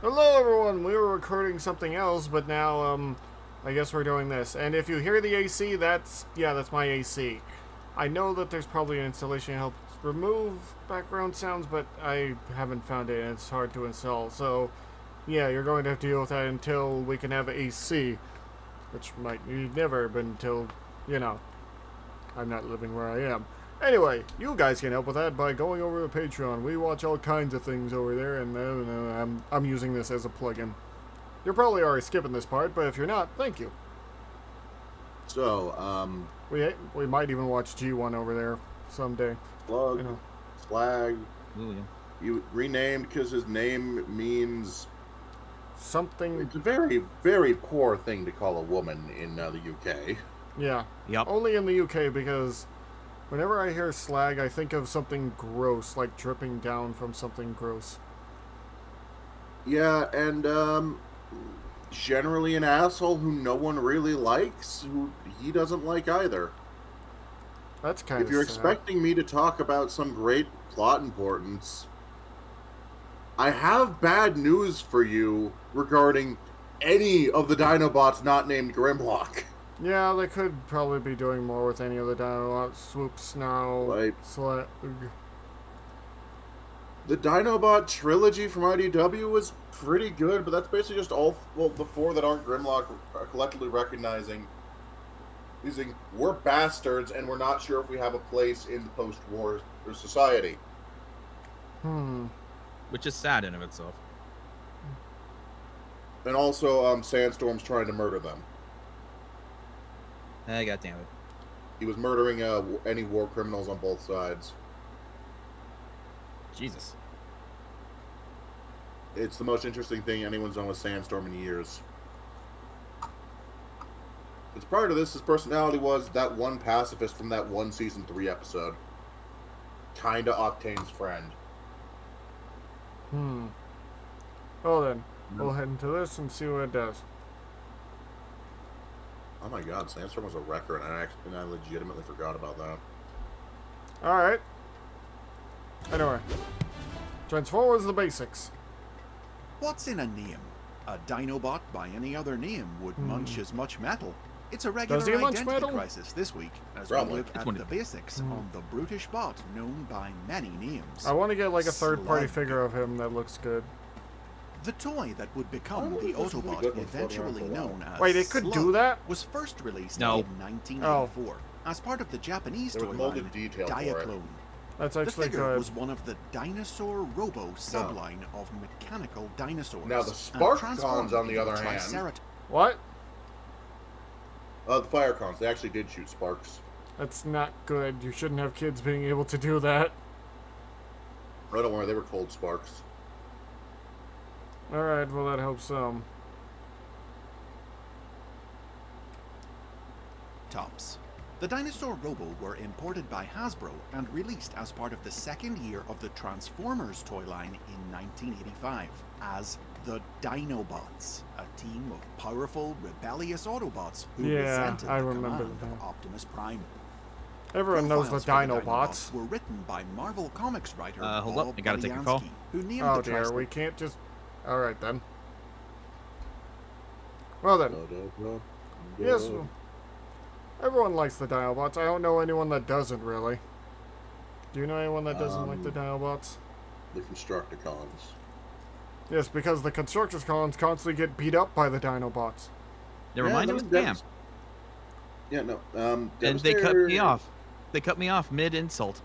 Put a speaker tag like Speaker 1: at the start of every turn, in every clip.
Speaker 1: Hello, everyone. We were recording something else, but now, I guess we're doing this. And if you hear the AC, that's my AC. I know that there's probably an installation to help remove background sounds, but I haven't found it, and it's hard to install. So, yeah, you're going to have to deal with that until we can have AC, which might never, but until, I'm not living where I am. Anyway, you guys can help with that by going over to Patreon. We watch all kinds of things over there, and I'm using this as a plugin. You're probably already skipping this part, but if you're not, thank you.
Speaker 2: So,
Speaker 1: We might even watch G1 over there someday.
Speaker 2: SLUG, Slag,
Speaker 3: Ooh, yeah.
Speaker 2: you renamed because his name means
Speaker 1: Something.
Speaker 2: it's a very, very poor thing to call a woman in the UK.
Speaker 1: Yeah.
Speaker 3: Yep.
Speaker 1: Only in the UK because whenever I hear slag, I think of something gross, like dripping down from something gross.
Speaker 2: Yeah, and generally an asshole who no one really likes, who he doesn't like either.
Speaker 1: That's kind of
Speaker 2: If you're
Speaker 1: sad.
Speaker 2: expecting me to talk about some great plot importance, I have bad news for you regarding any of the Dinobots not named Grimlock.
Speaker 1: Yeah, they could probably be doing more with any of the Dinobots. Swoop, Snow,
Speaker 2: Like,
Speaker 1: Slug.
Speaker 2: the Dinobot trilogy from IDW was pretty good, but that's basically just all, well, the four that aren't Grimlock are collectively recognizing using we're bastards and we're not sure if we have a place in the post-war society.
Speaker 3: Which is sad in of itself.
Speaker 2: And also, Sandstorm's trying to murder them.
Speaker 3: God damn it.
Speaker 2: He was murdering any war criminals on both sides.
Speaker 3: Jesus.
Speaker 2: It's the most interesting thing anyone's done with Sandstorm in years. Because prior to this, his personality was that one pacifist from that one Season 3 episode. Kinda Octane's friend.
Speaker 1: Well then, we'll head into this and see what it does.
Speaker 2: Oh my god, Sandstorm was a wrecker, and I legitimately forgot about that.
Speaker 1: Alright. Anyway. Transformers the basics.
Speaker 4: What's in a name? A Dinobot by any other name would munch as much metal. It's a regular
Speaker 1: Does he munch
Speaker 4: identity
Speaker 1: metal?
Speaker 4: crisis this week, as
Speaker 2: Probably.
Speaker 4: we look
Speaker 3: It's
Speaker 4: at
Speaker 3: one
Speaker 4: the
Speaker 3: of
Speaker 4: basics on the brutish bot known by many names.
Speaker 1: I want to get like a third-party
Speaker 4: Slug.
Speaker 1: figure of him that looks good.
Speaker 4: The toy that would become
Speaker 2: Oh,
Speaker 4: the
Speaker 2: this is really
Speaker 4: Autobot,
Speaker 2: good one, floating around
Speaker 4: eventually
Speaker 2: for a while.
Speaker 4: known as
Speaker 1: Wait, it could
Speaker 4: Slug,
Speaker 1: do that?
Speaker 4: was first released
Speaker 3: No.
Speaker 4: in 1984 as part of the Japanese
Speaker 2: There was
Speaker 4: toy
Speaker 2: molded
Speaker 4: line
Speaker 2: detail for it.
Speaker 4: Diaclone.
Speaker 1: That's
Speaker 4: The
Speaker 1: actually
Speaker 4: figure
Speaker 1: good.
Speaker 4: was one of the Dinosaur Robo subline of mechanical dinosaurs.
Speaker 2: Now, the
Speaker 4: and
Speaker 2: Spark
Speaker 4: transformed
Speaker 2: Cons, on the
Speaker 4: into
Speaker 2: other hand-
Speaker 4: Tricerat-
Speaker 1: What?
Speaker 2: The Firecons, they actually did shoot sparks.
Speaker 1: That's not good. You shouldn't have kids being able to do that.
Speaker 2: Oh, don't worry, they were cold sparks.
Speaker 1: Alright, well that helps some.
Speaker 4: Tops. The Dinosaur Robo were imported by Hasbro and released as part of the second year of the Transformers toy line in 1985 as the Dinobots, a team of powerful, rebellious Autobots who
Speaker 1: Yeah,
Speaker 4: resented
Speaker 1: I
Speaker 4: the
Speaker 1: remember
Speaker 4: command
Speaker 1: that.
Speaker 4: of Optimus Prime.
Speaker 1: Everyone knows the
Speaker 4: Profiles for
Speaker 1: Dinobots.
Speaker 4: were written by Marvel Comics writer
Speaker 3: Hold up,
Speaker 4: Bob
Speaker 3: I gotta take a call.
Speaker 4: Budiansky, who named
Speaker 1: Oh
Speaker 4: the
Speaker 1: dear, we can't just... Alright then. Well then, yes, everyone likes the Dinobots. I don't know anyone that doesn't, really. Do you know anyone that doesn't like the Dinobots?
Speaker 2: The Constructicons.
Speaker 1: Yes, because the Constructicons constantly get beat up by the Dinobots.
Speaker 3: Never mind, it was Pam.
Speaker 2: Yeah, no.
Speaker 3: And they cut me off. They cut me off mid-insult.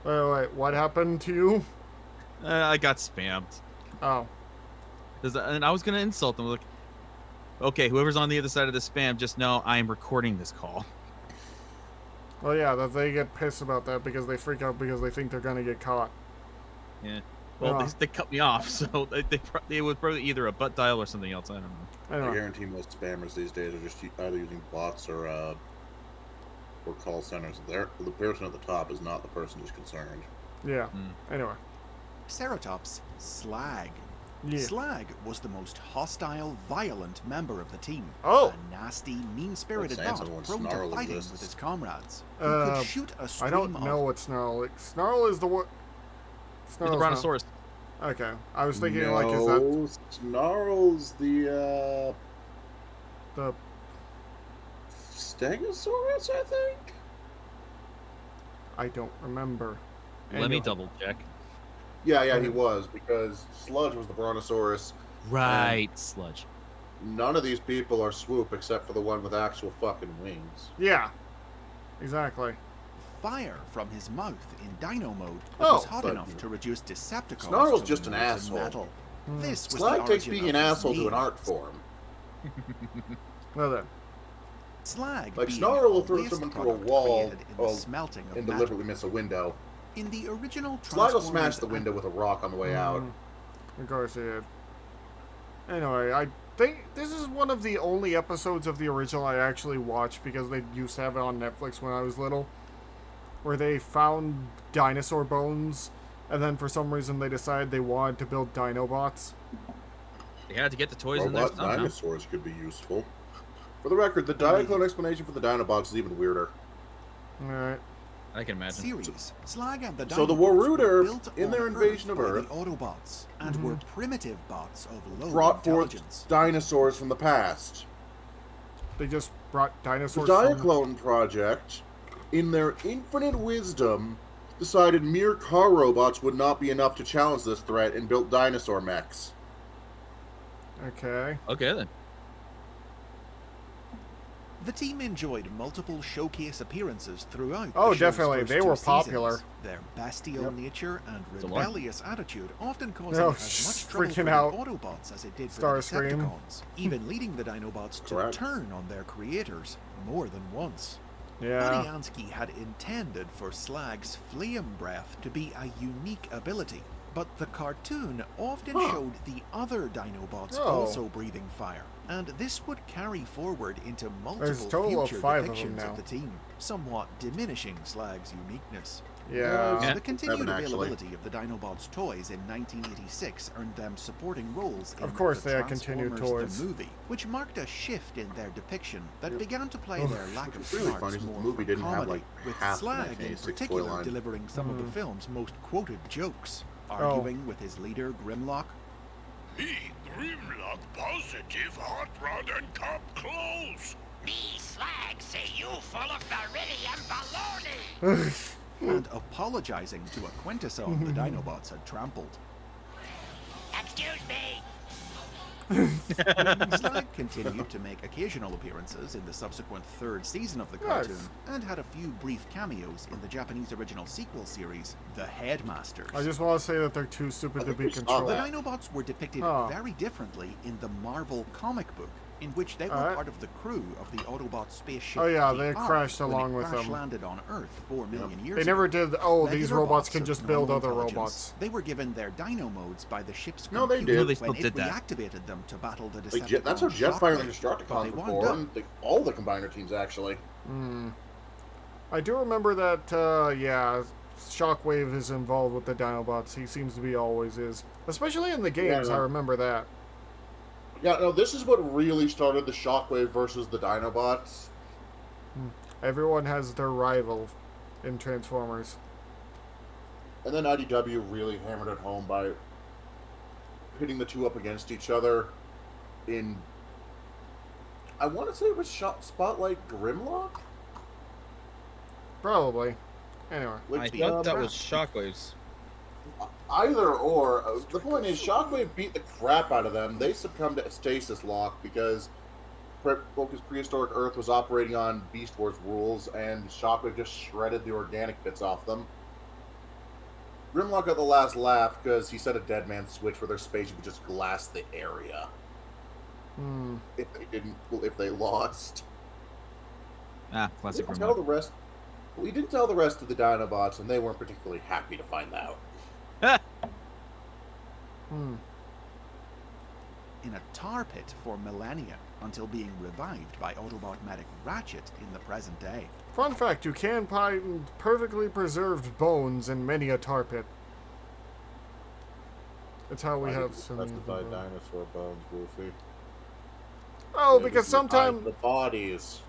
Speaker 1: Wait, what happened to you?
Speaker 3: I got spammed.
Speaker 1: Oh.
Speaker 3: And I was going to insult them. Like, okay, whoever's on the other side of the spam, just know I am recording this call.
Speaker 1: Well, yeah, that they get pissed about that because they freak out because they think they're gonna get caught.
Speaker 3: Yeah. Well,
Speaker 1: Yeah.
Speaker 3: they cut me off, so they would probably either a butt dial or something else. I don't know.
Speaker 2: I
Speaker 1: Anyway,
Speaker 2: guarantee most spammers these days are just either using bots or call centers. The person at the top is not the person who's concerned.
Speaker 1: yeah. Anyway,
Speaker 4: Ceratops Slag.
Speaker 1: Yeah.
Speaker 4: SLUG was the most hostile, violent member of the team.
Speaker 1: Oh.
Speaker 4: A nasty, mean-spirited
Speaker 2: That's
Speaker 4: bot
Speaker 2: when
Speaker 4: prone to
Speaker 2: Snarl
Speaker 4: fighting
Speaker 2: exists.
Speaker 4: with his comrades. Who could shoot a
Speaker 1: I
Speaker 4: stream
Speaker 1: don't know
Speaker 4: of...
Speaker 1: what Snarl. Snarl is the what?
Speaker 3: He's the
Speaker 1: Snarl's
Speaker 3: Brontosaurus.
Speaker 1: Okay, I was thinking
Speaker 2: no,
Speaker 1: like, is that
Speaker 2: Snarl's the
Speaker 1: the?
Speaker 2: Stegosaurus, I think?
Speaker 1: I don't remember.
Speaker 3: Let me
Speaker 1: Anyway.
Speaker 3: double check.
Speaker 2: Yeah, he was, because Sludge was the Brontosaurus.
Speaker 3: Right, sludge.
Speaker 2: None of these people are Swoop except for the one with actual fucking wings.
Speaker 1: Yeah, exactly.
Speaker 4: fire from his mouth in Dino mode
Speaker 1: Oh,
Speaker 4: was hot
Speaker 2: but-
Speaker 4: enough to reduce Decepticons
Speaker 2: Snarl's
Speaker 4: to
Speaker 2: just an
Speaker 4: molten
Speaker 2: asshole.
Speaker 4: metal. This was
Speaker 2: Slag
Speaker 4: the
Speaker 2: takes
Speaker 4: origin
Speaker 2: being
Speaker 4: of
Speaker 2: an
Speaker 4: his
Speaker 2: asshole to
Speaker 4: name.
Speaker 2: an art form.
Speaker 1: Well then,
Speaker 4: Slag
Speaker 2: Like,
Speaker 4: being
Speaker 2: Snarl will
Speaker 4: a
Speaker 2: throw
Speaker 4: waste
Speaker 2: someone through a
Speaker 4: product
Speaker 2: wall
Speaker 4: created in the smelting of
Speaker 2: and
Speaker 4: metal.
Speaker 2: deliberately miss a window.
Speaker 4: In the original
Speaker 2: Slag will smash
Speaker 4: Transformers
Speaker 2: the window with a rock on the way out.
Speaker 1: of course he did. Anyway, I think this is one of the only episodes of the original I actually watched because they used to have it on Netflix when I was little, where they found dinosaur bones, and then for some reason they decided they wanted to build Dinobots.
Speaker 3: They had to get the toys in there
Speaker 2: Robot
Speaker 3: somehow.
Speaker 2: dinosaurs could be useful. For the record, the Diaclone explanation for the Dinobots is even weirder.
Speaker 1: Alright.
Speaker 3: I can imagine.
Speaker 4: series, Slag and the
Speaker 2: So the
Speaker 4: Dinobots
Speaker 2: Waruder,
Speaker 4: were built
Speaker 2: in
Speaker 4: on
Speaker 2: their invasion of
Speaker 4: by
Speaker 2: Earth,
Speaker 4: the Autobots, and were primitive bots of low
Speaker 2: brought forth
Speaker 4: intelligence.
Speaker 2: dinosaurs from the past.
Speaker 1: They just brought
Speaker 2: The
Speaker 1: dinosaurs from...
Speaker 2: Diaclone Project, in their infinite wisdom, decided mere car robots would not be enough to challenge this threat and built dinosaur mechs.
Speaker 1: Okay.
Speaker 3: Okay then.
Speaker 4: The team enjoyed multiple showcase appearances throughout.
Speaker 1: Oh,
Speaker 4: the show's
Speaker 1: definitely.
Speaker 4: first
Speaker 1: They
Speaker 4: two
Speaker 1: were
Speaker 4: seasons.
Speaker 1: popular.
Speaker 4: Their bestial
Speaker 2: Yep.
Speaker 4: nature and
Speaker 3: a lot.
Speaker 4: rebellious attitude often causing
Speaker 1: Oh,
Speaker 4: as much trouble for
Speaker 1: freaking
Speaker 4: the
Speaker 1: out.
Speaker 4: Autobots as it did for the
Speaker 1: Starscream.
Speaker 4: Decepticons, even leading the Dinobots to
Speaker 2: Correct.
Speaker 4: turn on their creators more than once.
Speaker 1: Yeah.
Speaker 4: Ariansky had intended for Slag's flame breath to be a unique ability, but the cartoon often showed the other Dinobots
Speaker 1: Oh.
Speaker 4: also breathing fire, and this would carry forward into
Speaker 1: There's a
Speaker 4: multiple
Speaker 1: total of
Speaker 4: future
Speaker 1: 5 of them
Speaker 4: depictions
Speaker 1: now.
Speaker 4: of the team, somewhat diminishing Slag's uniqueness.
Speaker 1: Yeah.
Speaker 3: Yeah.
Speaker 4: The continued
Speaker 2: 7, actually.
Speaker 4: availability of the Dinobots toys in 1986 earned them supporting roles in
Speaker 1: Of course
Speaker 4: the
Speaker 1: they had continued
Speaker 4: Transformers
Speaker 1: toys.
Speaker 4: the movie, which marked a shift in their depiction that began to play their lack of
Speaker 2: It's really
Speaker 4: smarts
Speaker 2: funny since
Speaker 4: more
Speaker 2: the movie
Speaker 4: for
Speaker 2: didn't have,
Speaker 4: comedy,
Speaker 2: like,
Speaker 4: with
Speaker 2: half the
Speaker 4: Slag in
Speaker 2: 1986
Speaker 4: particular
Speaker 2: toy line.
Speaker 4: delivering some of the film's most quoted jokes,
Speaker 1: Oh.
Speaker 4: arguing with his leader Grimlock.
Speaker 5: Me, Grimlock, positive hot rod and cop clothes. Me, Slag, say you full of beryllium baloney.
Speaker 4: And apologizing to a Quintesson the Dinobots had trampled.
Speaker 5: Excuse me.
Speaker 4: Slag continued to make occasional appearances in the subsequent third season of the cartoon,
Speaker 1: Nice.
Speaker 4: and had a few brief cameos in the Japanese original sequel series, The Headmasters.
Speaker 1: I just want to say that they're too stupid to
Speaker 2: think
Speaker 1: be
Speaker 2: we saw
Speaker 1: controlled.
Speaker 4: The
Speaker 2: that.
Speaker 4: Dinobots were depicted
Speaker 1: Oh.
Speaker 4: very differently in the Marvel comic book, in which they were
Speaker 1: Alright.
Speaker 4: part of the crew of the Autobot spaceship.
Speaker 1: Oh, yeah,
Speaker 4: the
Speaker 1: they
Speaker 4: Ark,
Speaker 1: crashed
Speaker 4: when
Speaker 1: along
Speaker 4: it
Speaker 1: with
Speaker 4: crash
Speaker 1: them.
Speaker 4: landed on Earth 4 million years
Speaker 1: They
Speaker 4: ago.
Speaker 1: never did, oh, these
Speaker 4: Regular
Speaker 1: robots
Speaker 4: bots
Speaker 1: can
Speaker 4: of
Speaker 1: just build
Speaker 4: normal
Speaker 1: other
Speaker 4: intelligence,
Speaker 1: robots.
Speaker 4: They were given their dino modes by the ship's
Speaker 2: No, they
Speaker 4: computer
Speaker 2: did.
Speaker 3: They still
Speaker 4: when
Speaker 3: did
Speaker 4: it
Speaker 3: that.
Speaker 4: reactivated them to battle the
Speaker 2: Like,
Speaker 4: Decepticon
Speaker 2: that's how Jetfire and
Speaker 4: Shockwave, but
Speaker 2: Destructicons
Speaker 4: they
Speaker 2: were
Speaker 4: wound
Speaker 2: born.
Speaker 4: up
Speaker 2: Like, all the Combiner teams, actually.
Speaker 1: I do remember that, yeah, Shockwave is involved with the Dinobots. He seems to be always is. Especially in the games,
Speaker 2: Yeah.
Speaker 1: I remember that.
Speaker 2: Yeah, no, this is what really started the Shockwave versus the Dinobots.
Speaker 1: Everyone has their rival in Transformers.
Speaker 2: And then IDW really hammered it home by pitting the two up against each other in... I want to say it was Spotlight Grimlock?
Speaker 1: Probably. Anyway.
Speaker 3: I
Speaker 2: Which,
Speaker 3: thought that was Shockwaves.
Speaker 2: Either or. The point is, Shockwave beat the crap out of them. They succumbed to a stasis lock because Focus Prehistoric Earth was operating on Beast Wars rules, and Shockwave just shredded the organic bits off them. Grimlock got the last laugh because he set a dead man switch where their spaceship would just glass the area if they lost.
Speaker 3: Ah, classic
Speaker 2: We didn't tell
Speaker 3: Grimlock.
Speaker 2: the rest. We didn't tell the rest of the Dinobots, and they weren't particularly happy to find out.
Speaker 4: in a tar pit for millennia until being revived by Autobot medic Ratchet in the present day.
Speaker 1: Fun fact, you can find perfectly preserved bones in many a tar pit. It's how we
Speaker 2: Why
Speaker 1: have
Speaker 2: did you
Speaker 1: so many
Speaker 2: specify
Speaker 1: people.
Speaker 2: dinosaur bones, Wolfie?
Speaker 1: Oh,
Speaker 2: Maybe
Speaker 1: because
Speaker 2: you hide
Speaker 1: sometimes...
Speaker 2: the bodies.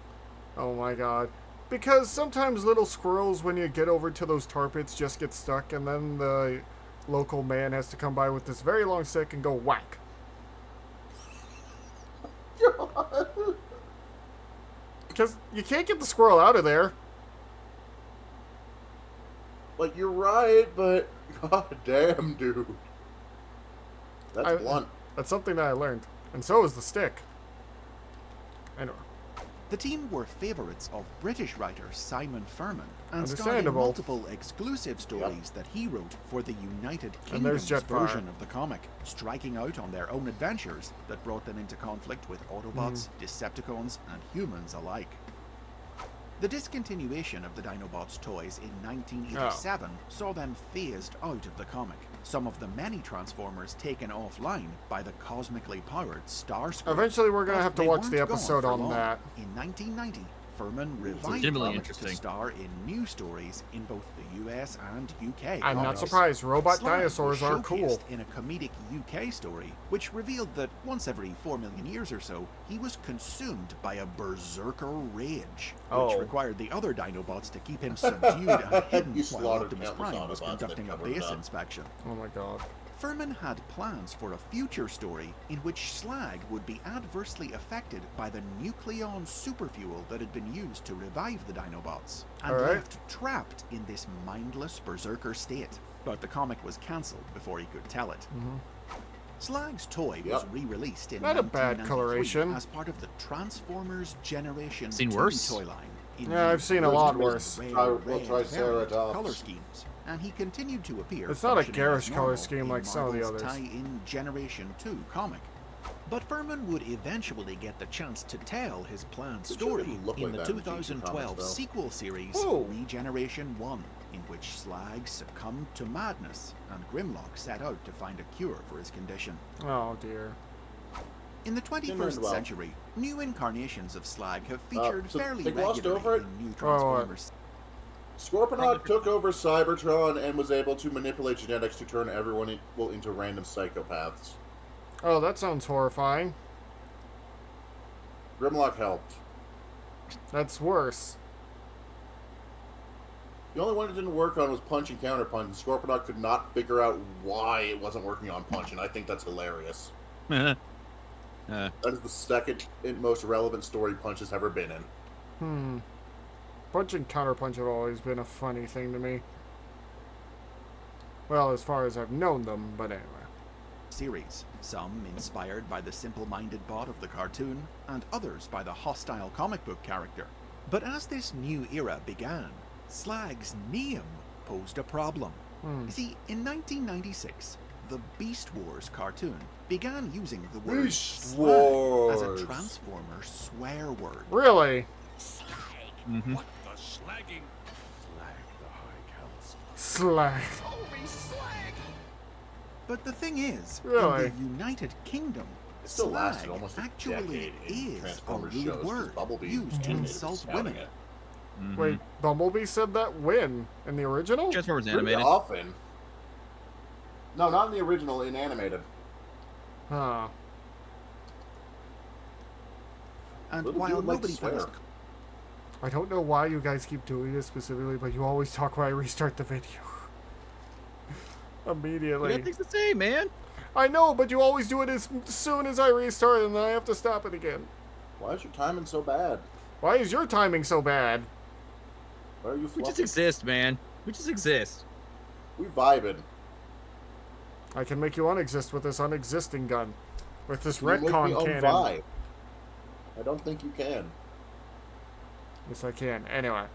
Speaker 1: Oh my god. Because sometimes little squirrels, when you get over to those tar pits, just get stuck, and then the local man has to come by with this very long stick and go whack. Because you can't get the squirrel out of there.
Speaker 2: Like, you're right, but god damn, dude. That's blunt.
Speaker 1: That's something that I learned. And so is the stick. Anyway.
Speaker 4: The team were favourites of British writer Simon Furman and starred in
Speaker 1: Understandable.
Speaker 4: multiple exclusive stories that he wrote for the United
Speaker 1: And there's
Speaker 4: Kingdom's
Speaker 1: Jetfire.
Speaker 4: version of the comic, striking out on their own adventures that brought them into conflict with Autobots, Decepticons, and humans alike. The discontinuation of the Dinobots toys in 1987 saw them phased out of the comic, some of the many Transformers taken offline by the cosmically powered Starscream.
Speaker 1: Eventually we're going to
Speaker 4: But
Speaker 1: have to
Speaker 4: they
Speaker 1: watch
Speaker 4: weren't
Speaker 1: the
Speaker 4: gone
Speaker 1: episode
Speaker 4: for
Speaker 1: on
Speaker 4: long.
Speaker 1: that.
Speaker 4: In 1990, Furman revived
Speaker 3: legitimately
Speaker 4: comics to
Speaker 3: interesting.
Speaker 4: star in new stories in both the US and UK.
Speaker 1: I'm not
Speaker 4: comics.
Speaker 1: surprised. Robot
Speaker 4: Slag
Speaker 1: dinosaurs
Speaker 4: was
Speaker 1: are cool.
Speaker 4: showcased in a comedic UK story, which revealed that once every 4 million years or so, he was consumed by a berserker rage, which
Speaker 1: Oh.
Speaker 4: required the other Dinobots to keep him subdued and hidden
Speaker 2: You
Speaker 4: while
Speaker 2: slaughtered
Speaker 4: Optimus
Speaker 2: countless
Speaker 4: Prime was
Speaker 2: Autobots that
Speaker 4: conducting a
Speaker 2: covered it
Speaker 4: base
Speaker 2: up.
Speaker 4: inspection.
Speaker 1: Oh my god.
Speaker 4: Furman had plans for a future story in which Slag would be adversely affected by the nucleon superfuel that had been used to revive the Dinobots, and
Speaker 1: Alright.
Speaker 4: left trapped in this mindless berserker state. But the comic was cancelled before he could tell it. Slag's toy was
Speaker 2: Yep.
Speaker 4: re-released in
Speaker 1: Not a bad
Speaker 4: 1993
Speaker 1: coloration.
Speaker 4: as part of the Transformers Generation
Speaker 3: Seen
Speaker 4: 2
Speaker 3: worse.
Speaker 4: toy line. in
Speaker 1: Yeah, I've seen a
Speaker 4: the
Speaker 1: lot
Speaker 4: original
Speaker 1: worse.
Speaker 4: rare
Speaker 2: Well,
Speaker 4: red
Speaker 2: Triceratops.
Speaker 4: variant color schemes, and he continued to appear.
Speaker 1: It's not a
Speaker 4: functioning
Speaker 1: garish
Speaker 4: as
Speaker 1: color
Speaker 4: normal
Speaker 1: scheme
Speaker 4: in
Speaker 1: like some of the
Speaker 4: Marvel's
Speaker 1: others.
Speaker 4: tie-in Generation 2 comic. But Furman would eventually get the chance to tell his planned
Speaker 2: It
Speaker 4: story
Speaker 2: shouldn't look
Speaker 4: in
Speaker 2: like
Speaker 4: the
Speaker 2: that in future
Speaker 4: 2012
Speaker 2: comics, though.
Speaker 4: sequel series
Speaker 1: Oh.
Speaker 4: Regeneration 1, in which Slag succumbed to madness and Grimlock set out to find a cure for his condition.
Speaker 1: Oh dear.
Speaker 4: In the 21st
Speaker 2: well.
Speaker 4: century, new incarnations of Slag have featured
Speaker 2: so
Speaker 4: fairly
Speaker 2: they glossed
Speaker 4: regularly
Speaker 2: over it?
Speaker 4: in new
Speaker 1: what?
Speaker 4: Transformers.
Speaker 2: Scorponok took over Cybertron and was able to manipulate genetics to turn everyone into random psychopaths.
Speaker 1: Oh, that sounds horrifying.
Speaker 2: Grimlock helped.
Speaker 1: That's worse.
Speaker 2: The only one it didn't work on was Punch and Counterpunch, and Scorponok could not figure out why it wasn't working on Punch, and I think that's hilarious. That is the second most relevant story Punch has ever been in.
Speaker 1: Punch and counterpunch have always been a funny thing to me. Well, as far as I've known them, but anyway.
Speaker 4: Series, some inspired by the simple-minded bot of the cartoon, and others by the hostile comic book character. But as this new era began, Slag's name posed a problem. You see, in 1996, the Beast Wars cartoon began using the word
Speaker 2: Beast
Speaker 4: slag as a
Speaker 2: Wars.
Speaker 4: Transformer swear word.
Speaker 1: Really?
Speaker 5: Slag.
Speaker 3: Mhm.
Speaker 5: What the slagging?
Speaker 1: Slag.
Speaker 5: Holy slag!
Speaker 4: But the thing is,
Speaker 1: Really?
Speaker 4: in the United Kingdom,
Speaker 2: It still
Speaker 4: slag
Speaker 2: lasted almost a
Speaker 4: actually
Speaker 2: decade in
Speaker 4: is a
Speaker 2: Transformers
Speaker 4: rude
Speaker 2: shows, 'cause
Speaker 4: word
Speaker 2: Bumblebee
Speaker 4: used to
Speaker 2: animated
Speaker 4: insult
Speaker 2: scouting
Speaker 4: women.
Speaker 2: it.
Speaker 1: Wait, Bumblebee said that when? In the original?
Speaker 3: Transformers
Speaker 2: Pretty
Speaker 3: animated.
Speaker 2: often. No, not in the original, in animated.
Speaker 1: Huh.
Speaker 4: And
Speaker 2: Little
Speaker 4: while
Speaker 2: dude likes
Speaker 4: nobody
Speaker 2: to swear.
Speaker 4: was
Speaker 1: I don't know why you guys keep doing this specifically, but you always talk when I restart the video.
Speaker 3: You
Speaker 1: Immediately.
Speaker 3: got things to say, man.
Speaker 1: I know, but you always do it as soon as I restart, and then I have to stop it again.
Speaker 2: Why is your timing so bad?
Speaker 1: Why is your timing so bad?
Speaker 2: Why are you
Speaker 3: We just
Speaker 2: fluffing?
Speaker 3: exist, man. We just exist.
Speaker 2: We vibing.
Speaker 1: I can make you unexist with this unexisting gun. With this
Speaker 2: You make me
Speaker 1: retcon cannon.
Speaker 2: unvibe. I don't think you can.
Speaker 1: Yes, I can. Anyway.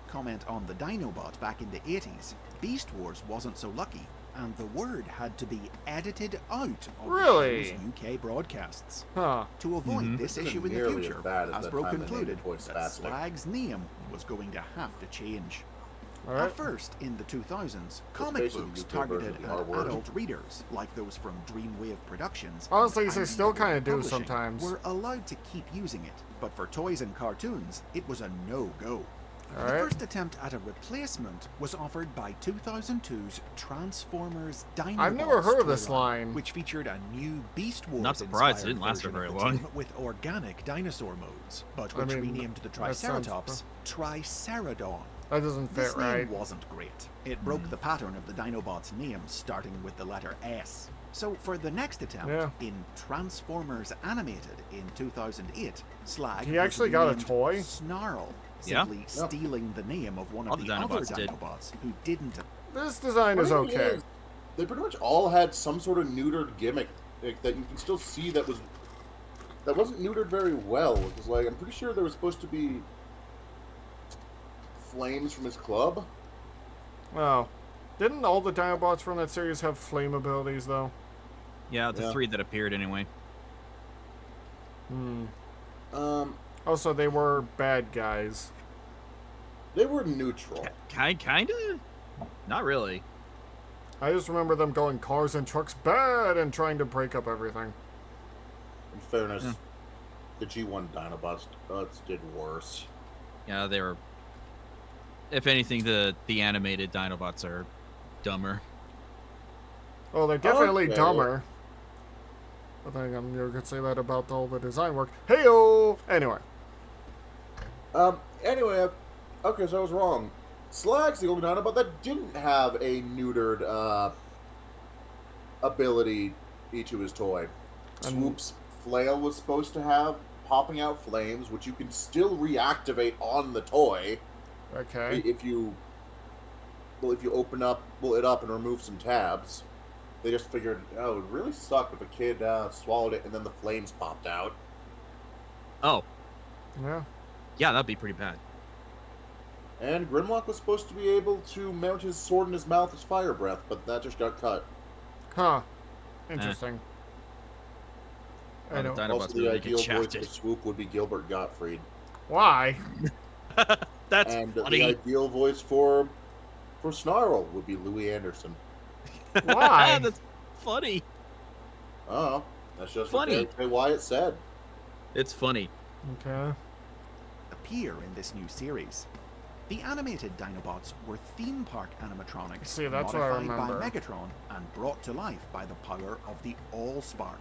Speaker 4: comment on the Dinobot back in the 80s, Beast Wars wasn't so lucky, and the word had to be edited out of
Speaker 1: Really?
Speaker 4: the show's UK broadcasts.
Speaker 1: Huh.
Speaker 4: To avoid
Speaker 3: Mhm.
Speaker 4: this
Speaker 2: This isn't
Speaker 4: issue in the
Speaker 2: nearly
Speaker 4: future,
Speaker 2: as bad as the
Speaker 4: Hasbro
Speaker 2: time they made
Speaker 4: concluded
Speaker 2: the toy
Speaker 4: that
Speaker 2: spastic.
Speaker 4: Slag's name was going to have to change.
Speaker 1: Alright.
Speaker 4: At first, in the 2000s, comic
Speaker 2: basically
Speaker 4: books
Speaker 2: UK
Speaker 4: targeted
Speaker 2: version of the
Speaker 4: at
Speaker 2: R-word.
Speaker 4: adult readers, like those from Dreamwave Productions,
Speaker 1: Honestly,
Speaker 4: and
Speaker 1: they still
Speaker 4: IDW
Speaker 1: kinda do
Speaker 4: Publishing,
Speaker 1: sometimes.
Speaker 4: were allowed to keep using it, but for toys and cartoons, it was a no-go.
Speaker 1: All
Speaker 4: The
Speaker 1: right.
Speaker 4: first attempt at a replacement was offered by 2002's Transformers Dinobots.
Speaker 1: I've never heard of this
Speaker 4: toyline,
Speaker 1: line.
Speaker 4: which featured a new Beast Wars
Speaker 3: Not surprised it
Speaker 4: inspired
Speaker 3: didn't last for
Speaker 4: version
Speaker 3: very
Speaker 4: of the
Speaker 3: long.
Speaker 4: team with organic dinosaur modes, but
Speaker 1: I
Speaker 4: which
Speaker 1: mean,
Speaker 4: renamed the
Speaker 1: that sounds-
Speaker 4: Triceratops Triceradon.
Speaker 1: That doesn't fit
Speaker 4: This name
Speaker 1: right.
Speaker 4: wasn't great. It broke the pattern of the Dinobots' names starting with the letter S. So for the next attempt,
Speaker 1: Yeah.
Speaker 4: in Transformers Animated in 2008, SLUG
Speaker 1: He
Speaker 4: was
Speaker 1: actually got a
Speaker 4: renamed
Speaker 1: toy?
Speaker 4: Snarl,
Speaker 3: Yeah.
Speaker 4: simply stealing the name of one
Speaker 3: All
Speaker 4: of
Speaker 3: the
Speaker 4: the other
Speaker 3: Dinobots did.
Speaker 4: Dinobots who didn't.
Speaker 1: This design is
Speaker 2: Funny thing
Speaker 1: okay.
Speaker 2: is, they pretty much all had some sort of neutered gimmick like, that you can still see that wasn't neutered very well. It was like, I'm pretty sure there was supposed to be flames from his club.
Speaker 1: Oh. Didn't all the Dinobots from that series have flame abilities, though?
Speaker 3: Yeah, the
Speaker 2: Yeah.
Speaker 3: 3 that appeared anyway.
Speaker 1: Hmm.
Speaker 2: Also,
Speaker 1: they were bad guys.
Speaker 2: they were neutral.
Speaker 3: Kinda? Not really.
Speaker 1: I just remember them going cars and trucks bad and trying to break up everything.
Speaker 2: In fairness,
Speaker 3: Yeah.
Speaker 2: the G1 Dinobots did worse.
Speaker 3: Yeah, they were. If anything, the animated Dinobots are dumber.
Speaker 1: Oh, they're definitely
Speaker 2: Okay.
Speaker 1: dumber. I think you could say that about all the design work. Heyo! Anyway.
Speaker 2: Anyway, okay, so I was wrong. SLUG's the only Dinobot that didn't have a neutered ability to his toy. Swoop's flail was supposed to have popping out flames, which you can still reactivate on the toy
Speaker 1: Okay.
Speaker 2: if you open it up and remove some tabs. They just figured, oh, it would really suck if a kid swallowed it and then the flames popped out.
Speaker 3: Oh,
Speaker 1: Yeah.
Speaker 3: yeah, that'd be pretty bad.
Speaker 2: And Grimlock was supposed to be able to mount his sword in his mouth as fire breath, but that just got cut.
Speaker 1: Huh. Interesting. I
Speaker 3: The
Speaker 1: know.
Speaker 3: Dinobots
Speaker 2: Also, the
Speaker 3: really get
Speaker 2: ideal voice
Speaker 3: shafted.
Speaker 2: for Swoop would be Gilbert Gottfried.
Speaker 1: Why?
Speaker 3: That's
Speaker 2: And
Speaker 3: funny.
Speaker 2: the ideal voice for Snarl would be Louis Anderson.
Speaker 1: Why?
Speaker 3: That's funny.
Speaker 2: Oh, that's just
Speaker 3: Funny.
Speaker 2: what Barry Wyatt said.
Speaker 3: It's funny.
Speaker 1: Okay.
Speaker 4: appear in this new series. The animated Dinobots were theme park animatronics
Speaker 1: See, that's what I
Speaker 4: modified
Speaker 1: remember.
Speaker 4: by Megatron and brought to life by the power of the Allspark.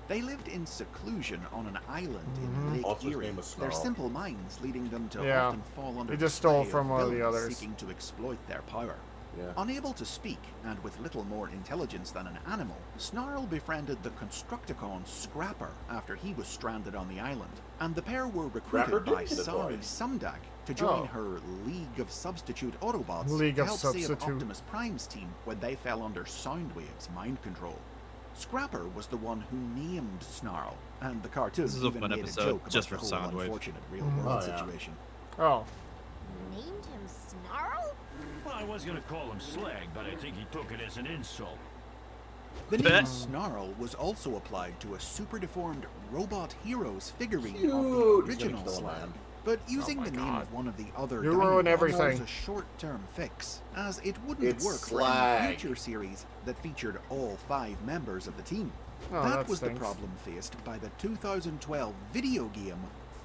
Speaker 4: They lived in seclusion on an island in Lake
Speaker 2: Also, his
Speaker 4: Erie,
Speaker 2: name was
Speaker 4: their
Speaker 2: Snarl.
Speaker 4: simple minds leading them to
Speaker 1: Yeah.
Speaker 4: often fall under
Speaker 1: He
Speaker 4: the
Speaker 1: just stole
Speaker 4: sway
Speaker 1: from
Speaker 4: of
Speaker 1: one of the
Speaker 4: villains
Speaker 1: others.
Speaker 4: seeking to exploit their power.
Speaker 2: Yeah.
Speaker 4: Unable to speak, and with little more intelligence than an animal, Snarl befriended the Constructicon Scrapper after he was stranded on the island, and the pair were recruited
Speaker 2: Scrapper
Speaker 4: by
Speaker 2: didn't
Speaker 4: Sari
Speaker 2: deploy.
Speaker 4: Sumdag to join
Speaker 1: Oh.
Speaker 4: her League of Substitute Autobots
Speaker 1: League
Speaker 4: to
Speaker 1: of
Speaker 4: help save
Speaker 1: Substitute.
Speaker 4: Optimus Prime's team when they fell under Soundwave's mind control. Scrapper was the one who named Snarl, and the cartoon
Speaker 3: This is a
Speaker 4: even
Speaker 3: fun
Speaker 4: made
Speaker 3: episode,
Speaker 4: a joke about
Speaker 3: just
Speaker 4: the
Speaker 3: for
Speaker 4: whole
Speaker 3: Soundwave.
Speaker 4: unfortunate real-world
Speaker 2: Oh, yeah.
Speaker 4: situation.
Speaker 1: Oh.
Speaker 6: Named him Snarl?
Speaker 5: Well, I was gonna call him Slag, but I think he took it as an insult.
Speaker 4: The name
Speaker 3: Bet.
Speaker 4: Snarl was also applied to a super-deformed Robot Heroes figurine
Speaker 2: Cute.
Speaker 4: of
Speaker 2: He's
Speaker 4: the
Speaker 2: gonna
Speaker 4: original
Speaker 2: kill a
Speaker 4: Slag.
Speaker 2: man.
Speaker 4: But using
Speaker 1: my
Speaker 4: the name
Speaker 1: God.
Speaker 4: of one of the other
Speaker 1: You ruin
Speaker 4: Dinobots
Speaker 1: everything.
Speaker 4: was a short-term fix, as it wouldn't
Speaker 2: It's
Speaker 4: work for
Speaker 2: Slag.
Speaker 4: any future series that featured all 5 members of the team.
Speaker 1: Oh,
Speaker 4: that
Speaker 1: that
Speaker 4: was the
Speaker 1: stinks.
Speaker 4: problem faced by the 2012 video game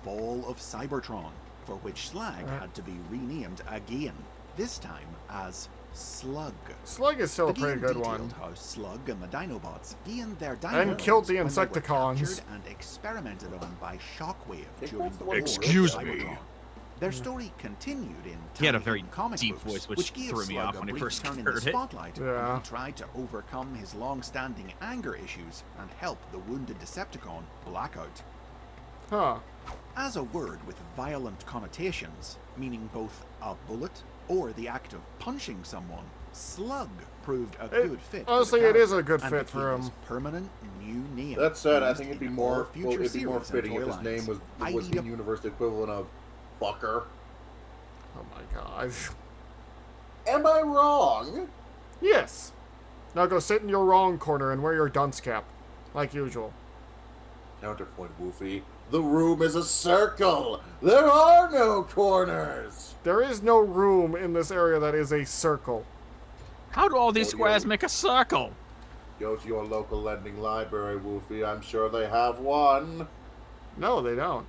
Speaker 4: Fall of Cybertron, for which Slag had to be renamed again, this time as SLUG.
Speaker 1: Slug is still a
Speaker 4: The
Speaker 1: pretty
Speaker 4: game
Speaker 1: good
Speaker 4: detailed
Speaker 1: one.
Speaker 4: how Slug and the Dinobots gained their
Speaker 1: And killed the
Speaker 4: when they were
Speaker 1: Insecticons.
Speaker 4: captured and experimented on by Shockwave
Speaker 2: Think
Speaker 4: during
Speaker 2: that's
Speaker 4: the
Speaker 2: the
Speaker 4: war
Speaker 2: one
Speaker 4: of
Speaker 3: Excuse me.
Speaker 4: Cybertron. Their story continued in
Speaker 3: He had a
Speaker 4: Tiny
Speaker 3: very
Speaker 4: Toon comic
Speaker 3: deep
Speaker 4: books,
Speaker 3: voice, which
Speaker 4: gave
Speaker 3: threw me
Speaker 4: Slug
Speaker 3: off
Speaker 4: a
Speaker 3: when I
Speaker 4: brief
Speaker 3: first
Speaker 4: turn in
Speaker 3: heard
Speaker 4: the
Speaker 3: it.
Speaker 4: spotlight
Speaker 1: Yeah.
Speaker 4: when he tried to overcome his long-standing anger issues and help the wounded Decepticon Blackout.
Speaker 1: Huh.
Speaker 4: As a word with violent connotations, meaning both a bullet or the act of punching someone, Slug proved a
Speaker 1: It-
Speaker 4: good fit.
Speaker 1: honestly,
Speaker 4: for the
Speaker 1: it is a
Speaker 4: character
Speaker 1: good
Speaker 4: and
Speaker 1: fit for
Speaker 4: became
Speaker 1: him.
Speaker 4: his permanent new name.
Speaker 2: That said, I
Speaker 4: used
Speaker 2: think it'd be
Speaker 4: in
Speaker 2: more
Speaker 4: all future
Speaker 2: it'd be more
Speaker 4: series and
Speaker 2: fitting if his
Speaker 4: toy
Speaker 2: name
Speaker 4: lines.
Speaker 2: was the universe equivalent of fucker.
Speaker 1: Oh my god.
Speaker 2: Am I wrong?
Speaker 1: Yes. Now go sit in your wrong corner and wear your dunce cap. Like usual.
Speaker 2: Counterpoint, Woofy. The room is a circle. There are no corners.
Speaker 1: There is no room in this area that is a circle.
Speaker 3: How do all these
Speaker 2: Oh,
Speaker 3: squares
Speaker 2: yeah.
Speaker 3: make a circle?
Speaker 2: Go to your local lending library, Woofy. I'm sure they have one.
Speaker 1: No, they don't.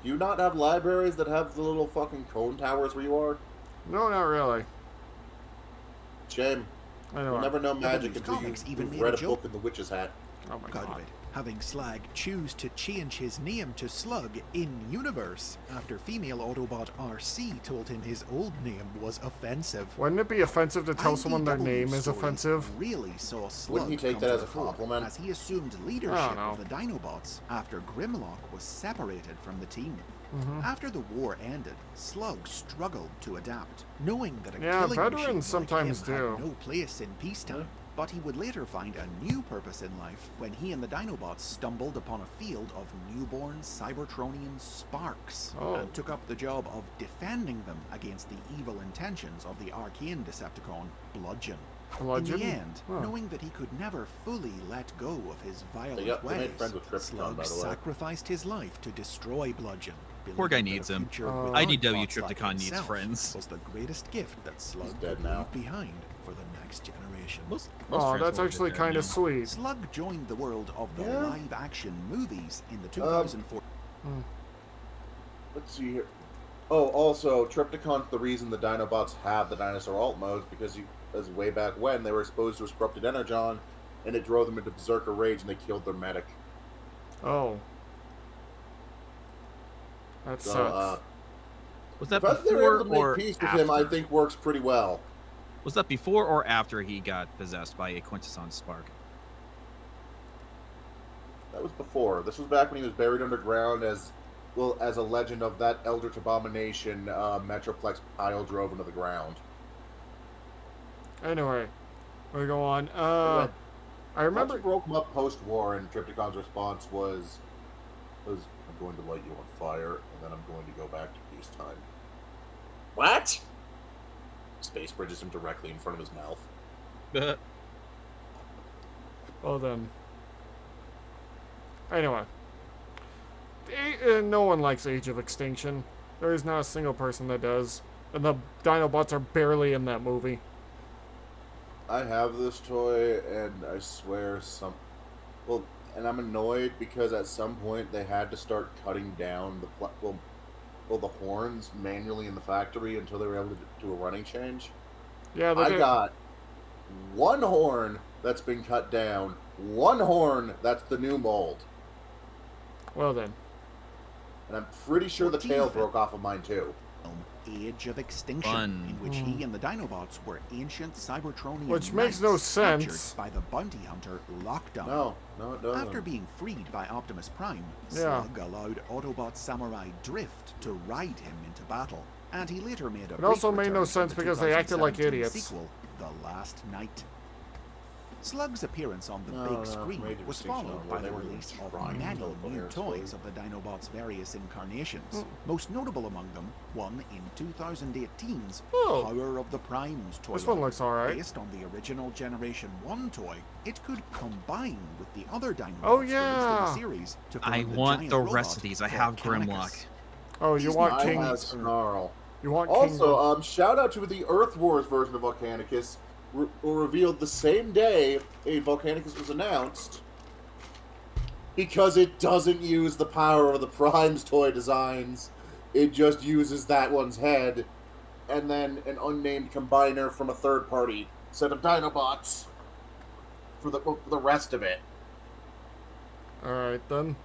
Speaker 2: Do you not have libraries that have the little fucking cone towers where you are?
Speaker 1: No, not really.
Speaker 2: Shame.
Speaker 1: Anyway.
Speaker 2: You'll never know magic
Speaker 4: W's
Speaker 2: until
Speaker 4: comics even
Speaker 2: you've
Speaker 4: made
Speaker 2: read
Speaker 4: a
Speaker 2: a
Speaker 4: joke
Speaker 2: book in the witch's hat.
Speaker 1: Oh my
Speaker 4: Out of
Speaker 1: god.
Speaker 4: it, having SLUG choose to change his name to SLUG in-universe after female Autobot RC told him his old name was offensive.
Speaker 1: Wouldn't it be offensive to tell someone their
Speaker 4: IDW
Speaker 1: name is
Speaker 4: stories
Speaker 1: offensive?
Speaker 4: really saw SLUG
Speaker 2: Wouldn't he take
Speaker 4: come
Speaker 2: that
Speaker 4: to
Speaker 2: as
Speaker 4: the
Speaker 2: a
Speaker 4: fore
Speaker 2: compliment?
Speaker 4: as he assumed leadership of the Dinobots after Grimlock was separated from the team. After the war ended, SLUG struggled to adapt, knowing that a
Speaker 1: Yeah,
Speaker 4: killing machine
Speaker 1: veterans
Speaker 4: like
Speaker 1: sometimes
Speaker 4: him had
Speaker 1: do.
Speaker 4: no place in peacetime. But he would later find a new purpose in life when he and the Dinobots stumbled upon a field of newborn Cybertronian sparks and took up the job of defending them against the evil intentions of the arcane Decepticon, Bludgeon.
Speaker 1: Bludgeon?
Speaker 4: In the end,
Speaker 1: Huh.
Speaker 4: knowing that he could never fully let go of his violent
Speaker 2: they made
Speaker 4: ways,
Speaker 2: friends with Trypticon, by
Speaker 4: SLUG
Speaker 2: the way.
Speaker 4: sacrificed his life to destroy Bludgeon.
Speaker 3: Poor guy
Speaker 4: believing that
Speaker 3: needs
Speaker 4: a
Speaker 3: him.
Speaker 4: future with
Speaker 3: IDW
Speaker 4: Dinobots like
Speaker 3: Trypticon needs
Speaker 4: himself
Speaker 3: friends.
Speaker 4: was the greatest gift that SLUG
Speaker 2: dead
Speaker 4: could
Speaker 2: now.
Speaker 4: leave behind for the next generation.
Speaker 3: Most
Speaker 1: Oh, that's
Speaker 3: Transformers are
Speaker 1: actually
Speaker 3: dead
Speaker 1: kind
Speaker 3: now.
Speaker 1: of sweet.
Speaker 4: SLUG joined the world of the
Speaker 2: Yeah.
Speaker 4: live-action movies in the 2004.
Speaker 2: Let's see here. Oh, also, Trypticon's the reason the Dinobots have the dinosaur alt modes, because as way back when, they were exposed to his corrupted energon, and it drove them into berserker rage, and they killed their medic.
Speaker 1: Oh. That
Speaker 2: So,
Speaker 1: sucks.
Speaker 3: Was that
Speaker 2: the fact that they were
Speaker 3: before
Speaker 2: able to make
Speaker 3: or
Speaker 2: peace with
Speaker 3: after?
Speaker 2: him, I think, works pretty well.
Speaker 3: Was that before or after he got possessed by a quintessence spark?
Speaker 2: That was before. This was back when he was buried underground as a legend of that eldritch abomination Metroplex pile drove into the ground.
Speaker 1: Anyway, we go on. I remember.
Speaker 2: Remember broke him up post-war, and Trypticon's response was, "I'm going to light you on fire, and then I'm going to go back to peacetime." What? Space bridges him directly in front of his mouth.
Speaker 1: Well then. Anyway. No one likes Age of Extinction. There is not a single person that does. And the Dinobots are barely in that movie.
Speaker 2: I have this toy, and I swear and I'm annoyed because at some point they had to start cutting down the horns manually in the factory until they were able to do a running change.
Speaker 1: Yeah, they
Speaker 2: I
Speaker 1: did.
Speaker 2: got one horn that's been cut down, one horn that's the new mold,
Speaker 1: Well then.
Speaker 2: and I'm pretty sure the tail broke off of mine too.
Speaker 4: Age of Extinction,
Speaker 3: Fun.
Speaker 4: in which he and the Dinobots were ancient Cybertronian
Speaker 1: Which makes no
Speaker 4: knights captured
Speaker 1: sense.
Speaker 4: by the bounty hunter Lockdown.
Speaker 2: No, it doesn't.
Speaker 4: After being freed by Optimus Prime,
Speaker 1: Yeah.
Speaker 4: SLUG allowed Autobot Samurai Drift to ride him into battle, and he later made a
Speaker 1: It also
Speaker 4: brief
Speaker 1: made no
Speaker 4: return
Speaker 1: sense
Speaker 4: in the
Speaker 1: because they acted like
Speaker 4: 2017
Speaker 1: idiots.
Speaker 4: Sequel, The Last Night. SLUG's appearance on the
Speaker 2: No,
Speaker 4: big
Speaker 2: no,
Speaker 4: screen
Speaker 2: Age of
Speaker 4: was
Speaker 2: Extinction
Speaker 4: followed
Speaker 2: on
Speaker 4: by the
Speaker 2: where they were
Speaker 4: release of
Speaker 2: trying
Speaker 4: many
Speaker 2: to
Speaker 4: new
Speaker 2: coherence
Speaker 4: toys
Speaker 2: story.
Speaker 4: of the Dinobots' various incarnations. Most notable among them, one in 2018's
Speaker 1: Oh.
Speaker 4: Power of the Primes toy.
Speaker 1: This one
Speaker 4: line.
Speaker 1: looks alright.
Speaker 4: Based on the original Generation 1 toy, it could combine with the other Dinobots
Speaker 1: Oh,
Speaker 4: released
Speaker 1: yeah.
Speaker 4: in the series to form
Speaker 3: I
Speaker 4: the
Speaker 3: want
Speaker 4: giant
Speaker 3: the
Speaker 4: robot
Speaker 3: rest of these. I have
Speaker 4: Volcanicus.
Speaker 3: Grimlock.
Speaker 1: Oh, you
Speaker 4: These
Speaker 1: want
Speaker 2: I
Speaker 1: King?
Speaker 2: have Snarl.
Speaker 1: You want King?
Speaker 2: Also, shout out to the Earth Wars version of Volcanicus, revealed the same day a Volcanicus was announced, because it doesn't use the power of the Primes toy designs. It just uses that one's head, and then an unnamed combiner from a third-party set of Dinobots for the rest of it.
Speaker 1: Alright then.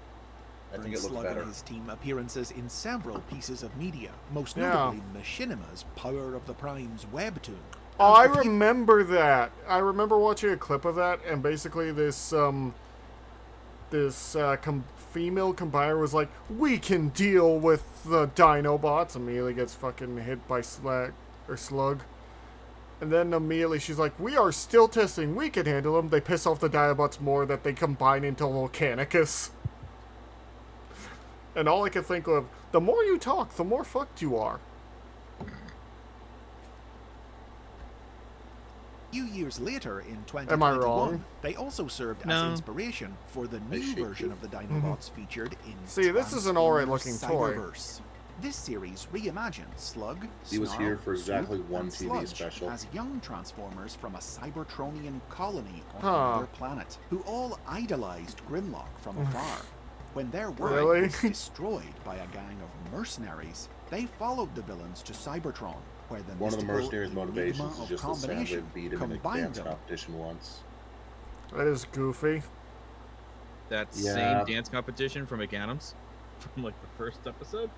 Speaker 2: I think it looks
Speaker 4: SLUG
Speaker 2: better.
Speaker 4: and his team appearances in several pieces of media, most
Speaker 1: Yeah.
Speaker 4: notably Machinima's Power of the Primes webtoon.
Speaker 1: Oh, I
Speaker 4: And if you-
Speaker 1: remember that. I remember watching a clip of that, and basically this female combiner was like, "We can deal with the Dinobots." Immediately gets fucking hit by Slug. And then immediately she's like, "We are still testing. We can handle them." They piss off the Dinobots more that they combine into Volcanicus. And all I can think of, the more you talk, the more fucked you are.
Speaker 4: few years later, in
Speaker 1: Am I
Speaker 4: 2021,
Speaker 1: wrong?
Speaker 4: they also served
Speaker 3: No.
Speaker 4: as inspiration for the new
Speaker 2: shake
Speaker 4: version
Speaker 2: you.
Speaker 4: of the Dinobots featured in
Speaker 1: See, this is an alright looking toy.
Speaker 4: Cyberverse. This series reimagined Slug,
Speaker 2: He was
Speaker 4: Snarl,
Speaker 2: here for exactly
Speaker 4: Swoop,
Speaker 2: one
Speaker 4: and
Speaker 2: TV
Speaker 4: Sludge
Speaker 2: special.
Speaker 4: as young Transformers from a Cybertronian colony on
Speaker 1: Huh.
Speaker 4: another planet, who all idolized Grimlock from afar. When their world
Speaker 1: Really?
Speaker 4: was destroyed by a gang of mercenaries, they followed the villains to Cybertron, where the
Speaker 2: One of the
Speaker 4: mystical
Speaker 2: mercenaries' motivations
Speaker 4: enigma
Speaker 2: is
Speaker 4: of
Speaker 2: just that Soundwave
Speaker 4: combination
Speaker 2: beat him in a
Speaker 4: combined
Speaker 2: dance
Speaker 4: them.
Speaker 2: competition once.
Speaker 1: That is goofy.
Speaker 3: That
Speaker 2: Yeah.
Speaker 3: same dance competition from McAdams from like the first episode.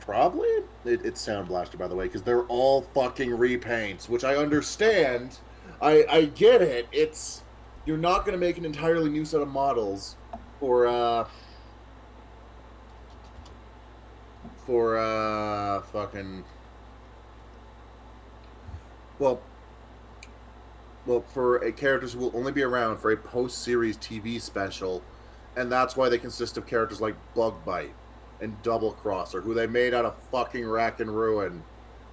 Speaker 2: Probably? It's Sound Blaster, by the way, because they're all fucking repaints, which I understand. I get it. It's... You're not going to make an entirely new set of models for fucking... Well, for characters who will only be around for a post-series TV special, and that's why they consist of characters like Bugbite and Double Crosser, who they made out of fucking Rack and Ruin,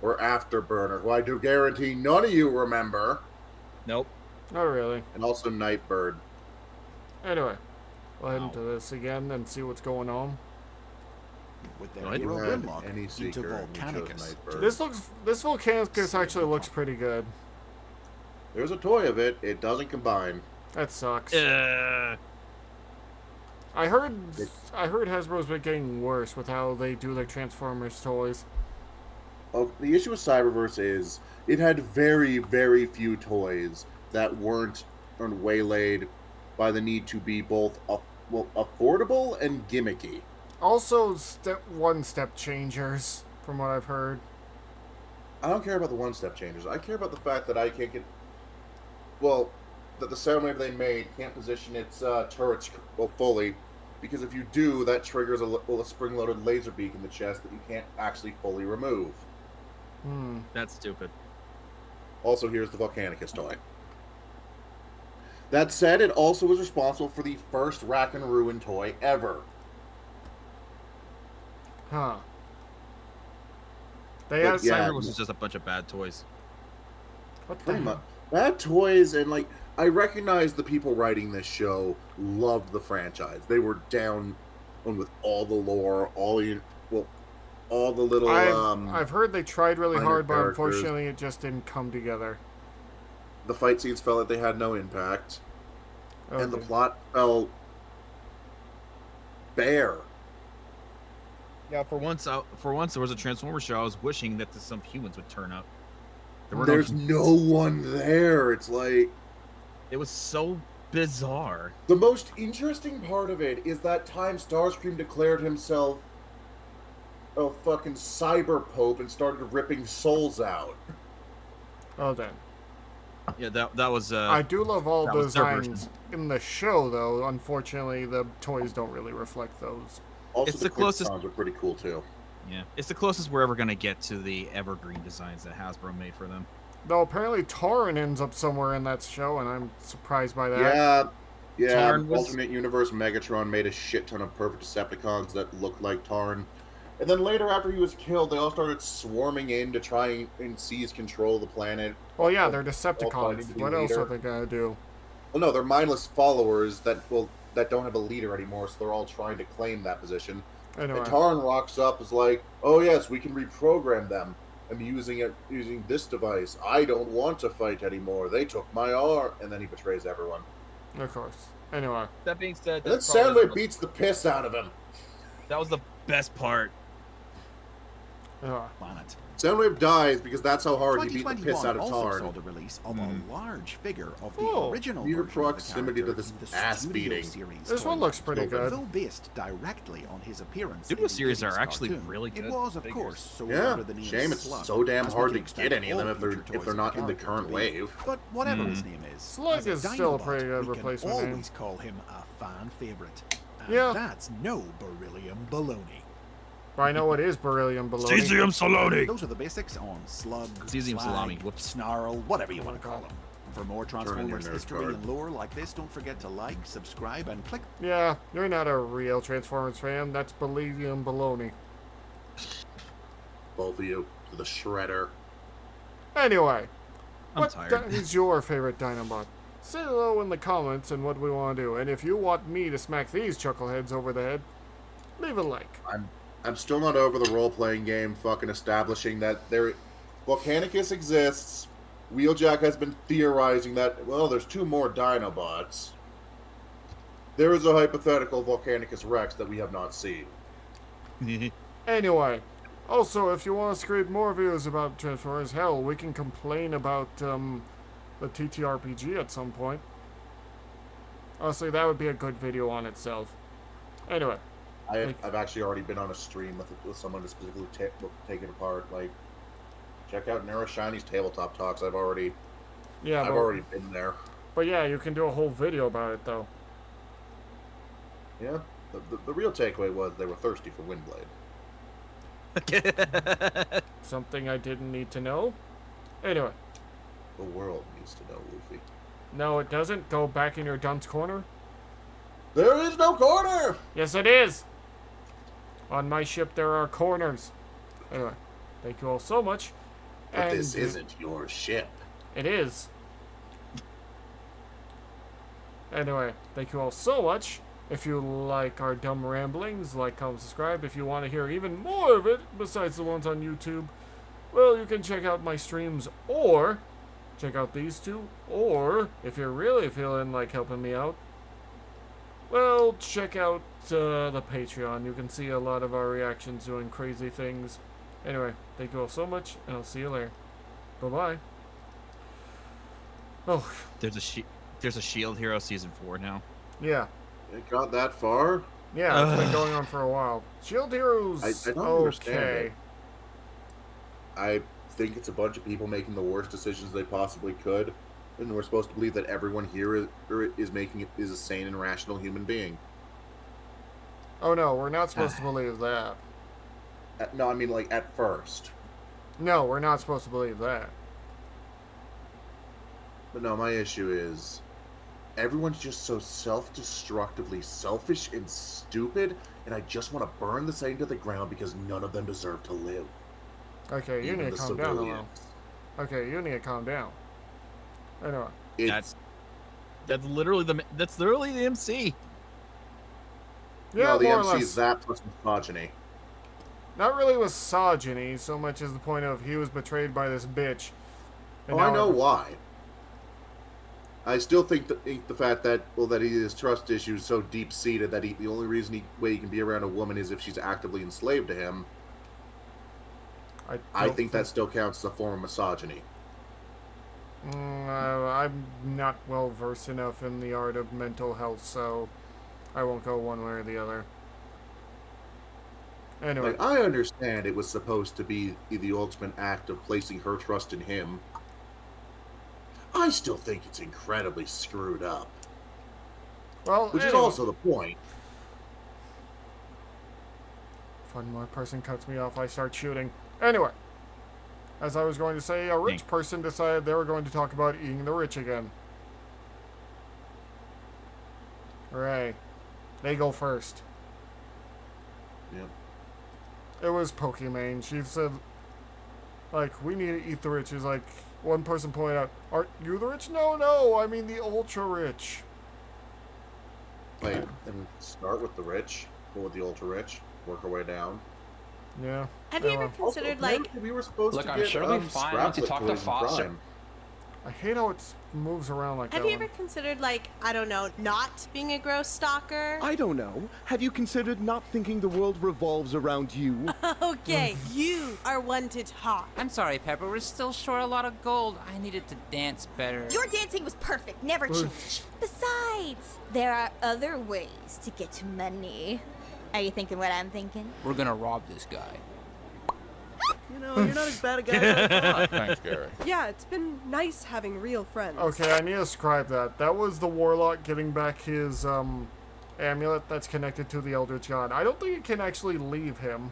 Speaker 2: or Afterburner, who I do guarantee none of you remember,
Speaker 3: Nope.
Speaker 1: Not really.
Speaker 2: and also Nightbird.
Speaker 1: Anyway, we'll head into this again and see what's going on.
Speaker 4: With their
Speaker 3: Go ahead.
Speaker 4: hero
Speaker 2: You had
Speaker 4: Grimlock
Speaker 2: any
Speaker 4: into
Speaker 2: Seeker, and you chose
Speaker 4: Volcanicus.
Speaker 2: Nightbird.
Speaker 1: This Volcanicus actually looks pretty good.
Speaker 2: There's a toy of it. It doesn't combine.
Speaker 1: That sucks.
Speaker 3: Uh,
Speaker 1: I heard Hasbro's been getting worse with how they do their Transformers toys.
Speaker 2: Oh, the issue with Cyberverse is it had very, very few toys that weren't waylaid by the need to be both affordable and gimmicky.
Speaker 1: Also, step changers, from what I've heard.
Speaker 2: I don't care about the one-step changes. I care about the fact that I can't get... Well, that the Soundwave they made can't position its turrets fully, because if you do, that triggers a spring-loaded laser beak in the chest that you can't actually fully remove.
Speaker 3: that's stupid.
Speaker 2: Also, here's the Volcanicus toy. That said, it also was responsible for the first Rack and Ruin toy ever.
Speaker 1: Huh. They
Speaker 2: But
Speaker 1: had
Speaker 2: yeah,
Speaker 3: Cyberverse was just a bunch of bad toys.
Speaker 1: what the
Speaker 2: Pretty
Speaker 1: hell?
Speaker 2: much. Bad toys, and like, I recognize the people writing this show loved the franchise. They were down on with all the lore, all the little
Speaker 1: I've heard they tried really
Speaker 2: minor
Speaker 1: hard, but
Speaker 2: characters.
Speaker 1: unfortunately it just didn't come together.
Speaker 2: The fight scenes felt like they had no impact, and the
Speaker 1: Okay.
Speaker 2: plot felt bare.
Speaker 3: Yeah, for once there was a Transformers show. I was wishing that some humans would turn up.
Speaker 2: There's no one there. It's like,
Speaker 3: It was so bizarre.
Speaker 2: the most interesting part of it is that time Starscream declared himself a fucking cyber pope and started ripping souls out.
Speaker 1: Oh, then.
Speaker 3: Yeah, that was.
Speaker 1: I do love all
Speaker 3: that was their
Speaker 1: designs in the show, though. Unfortunately, the toys don't really reflect those.
Speaker 2: Also,
Speaker 3: It's
Speaker 2: the
Speaker 3: the closest-
Speaker 2: Quintessons are pretty cool too.
Speaker 3: Yeah, it's the closest we're ever gonna get to the evergreen designs that Hasbro made for them.
Speaker 1: Though apparently Tauren ends up somewhere in that show, and I'm surprised by that.
Speaker 2: Yeah.
Speaker 3: Tarn was-
Speaker 2: Alternate Universe Megatron made a shit ton of perfect Decepticons that looked like Tarn. And then later, after he was killed, they all started swarming in to try and seize control of the planet.
Speaker 1: Well, yeah, they're
Speaker 2: All
Speaker 1: Decepticons.
Speaker 2: fighting to be
Speaker 1: What else
Speaker 2: leader.
Speaker 1: are they gonna do?
Speaker 2: Well, no, they're mindless followers that don't have a leader anymore, so they're all trying to claim that position.
Speaker 1: Anyway,
Speaker 2: And Tarn rocks up is like, "Oh yes, we can reprogram them. I'm using this device. I don't want to fight anymore. They took my arm," and then he betrays everyone.
Speaker 1: of course. Anyway,
Speaker 3: That being said,
Speaker 2: And then
Speaker 3: that's probably
Speaker 2: Soundwave beats the piss out of him.
Speaker 3: that was the best part.
Speaker 4: Planet.
Speaker 2: Soundwave dies because that's how hard he beat the piss
Speaker 4: 2021
Speaker 2: out of
Speaker 4: also saw
Speaker 2: Tarn.
Speaker 4: the release of a large figure of the
Speaker 1: Oh,
Speaker 4: original
Speaker 2: mere
Speaker 4: version of the
Speaker 2: proximity to
Speaker 4: character
Speaker 2: this
Speaker 4: in the
Speaker 2: ass
Speaker 4: Studio
Speaker 2: beating.
Speaker 4: Series
Speaker 1: this one
Speaker 4: toy
Speaker 1: looks pretty
Speaker 2: Still
Speaker 1: good.
Speaker 4: Though based directly on his appearance
Speaker 3: Studio
Speaker 4: in the
Speaker 3: series are
Speaker 4: 80s
Speaker 3: actually
Speaker 4: cartoon,
Speaker 3: really good
Speaker 4: It was, of
Speaker 3: figures.
Speaker 4: course, sold
Speaker 2: Yeah,
Speaker 4: under the name
Speaker 2: shame it's
Speaker 4: SLUG,
Speaker 2: so damn
Speaker 4: as we
Speaker 2: hard
Speaker 4: can
Speaker 2: to
Speaker 4: expect
Speaker 2: get any of them
Speaker 4: all
Speaker 2: if they're
Speaker 4: future toys
Speaker 2: not in the
Speaker 4: character
Speaker 2: current
Speaker 4: to be.
Speaker 2: wave.
Speaker 4: But whatever his name is,
Speaker 1: SLUG
Speaker 4: as a
Speaker 1: is still a
Speaker 4: Dinobot,
Speaker 1: pretty good
Speaker 4: we can
Speaker 1: replacement name.
Speaker 4: always call him a fan favorite. And
Speaker 1: Yeah.
Speaker 4: that's no beryllium baloney.
Speaker 1: But I know what is beryllium baloney.
Speaker 3: Cesium salami.
Speaker 4: Those are the basics on Slug,
Speaker 3: Cesium
Speaker 4: Slag,
Speaker 3: salami, whoops.
Speaker 4: Snarl, whatever you want to call them. For more
Speaker 2: in your
Speaker 4: Transformers
Speaker 2: nerd
Speaker 4: history
Speaker 2: card.
Speaker 4: and lore like this, don't forget to like, subscribe, and click.
Speaker 1: Yeah, you're not a real Transformers fan. That's beryllium baloney.
Speaker 2: Both of you to the shredder.
Speaker 1: Anyway,
Speaker 3: I'm
Speaker 1: what
Speaker 3: tired.
Speaker 1: is your favorite Dinobot? Say hello in the comments and what we want to do. And if you want me to smack these chuckleheads over the head, leave a like.
Speaker 2: I'm still not over the role-playing game fucking establishing that Volcanicus exists. Wheeljack has been theorizing that, well, there's two more Dinobots. There is a hypothetical Volcanicus Rex that we have not seen.
Speaker 1: Anyway, also, if you want us to create more videos about Transformers, hell, we can complain about the TTRPG at some point. Honestly, that would be a good video on itself. Anyway.
Speaker 2: I've actually already been on a stream with someone to specifically take it apart. Like, check out Neuroshiny's Tabletop Talks. I've already been there.
Speaker 1: But yeah, you can do a whole video about it, though.
Speaker 2: Yeah, the real takeaway was they were thirsty for Windblade.
Speaker 1: Something I didn't need to know. Anyway.
Speaker 2: The world needs to know, Luffy.
Speaker 1: No, it doesn't. Go back in your dunce corner.
Speaker 2: There is no corner!
Speaker 1: Yes, it is! On my ship, there are corners. Anyway, thank you all so much.
Speaker 2: But this isn't your ship.
Speaker 1: It is. Anyway, thank you all so much. If you like our dumb ramblings, like, comment, subscribe. If you want to hear even more of it, besides the ones on YouTube, well, you can check out my streams, or check out these two, or if you're really feeling like helping me out, well, check out the Patreon. You can see a lot of our reactions doing crazy things. Anyway, thank you all so much, and I'll see you later. Bye-bye. Oh.
Speaker 3: There's a Shield Hero Season 4 now.
Speaker 1: Yeah.
Speaker 2: It got that far?
Speaker 1: Yeah, it's been going on for a while. Shield Heroes,
Speaker 2: I don't understand it. I think it's a bunch of people making the worst decisions they possibly could, and we're supposed to believe that everyone here is a sane and rational human being.
Speaker 1: Oh no, we're not supposed to believe that.
Speaker 2: No, I mean, like, at first.
Speaker 1: No, we're not supposed to believe that.
Speaker 2: But no, my issue is everyone's just so self-destructively selfish and stupid, and I just want to burn the same to the ground because none of them deserve to live.
Speaker 1: Okay, you need to calm down a little. Okay, you need to calm down. Anyway.
Speaker 3: That's literally the MC.
Speaker 1: Yeah,
Speaker 2: no, the
Speaker 1: more
Speaker 2: MC
Speaker 1: or less.
Speaker 2: is that plus misogyny.
Speaker 1: Not really misogyny, so much as the point of he was betrayed by this bitch.
Speaker 2: Oh, I know why. I still think the fact that his trust issues so deep seated that the only way he can be around a woman is if she's actively enslaved to him. I think that still counts as a form of misogyny.
Speaker 1: I'm not well versed enough in the art of mental health, so I won't go one way or the other. Anyway.
Speaker 2: Like, I understand it was supposed to be the ultimate act of placing her trust in him. I still think it's incredibly screwed up.
Speaker 1: Well,
Speaker 2: which is also the point.
Speaker 1: If one more person cuts me off, I start shooting. Anyway, as I was going to say, a rich person decided they were going to talk about eating the rich again. Hooray. They go first.
Speaker 2: Yep.
Speaker 1: It was Pokimane. She said, like, we need to eat the rich. Is like, one person pointed out, aren't you the rich? No, I mean the ultra rich.
Speaker 2: Like, and start with the rich, go with the ultra rich, work our way down.
Speaker 1: Yeah.
Speaker 6: Have you ever considered,
Speaker 2: also,
Speaker 6: like...
Speaker 2: we were supposed
Speaker 7: Look,
Speaker 2: to
Speaker 7: I'm
Speaker 2: get,
Speaker 7: surely fine once you talk to Foster.
Speaker 1: I hate how it moves around like that.
Speaker 6: Have you ever considered, like, I don't know, not being a gross stalker?
Speaker 8: I don't know. Have you considered not thinking the world revolves around you?
Speaker 6: Okay, you are one to talk.
Speaker 9: I'm sorry, Pepper. We're still short a lot of gold. I needed to dance better.
Speaker 6: Your dancing was perfect, never change. Besides, there are other ways to get money. Are you thinking what I'm thinking?
Speaker 9: We're gonna rob this guy.
Speaker 10: You know, you're not as bad a guy as I thought.
Speaker 7: Thanks, Gary.
Speaker 10: Yeah, it's been nice having real friends.
Speaker 1: Okay, I need to scribe that. That was the Warlock getting back his amulet that's connected to the Eldritch God. I don't think it can actually leave him.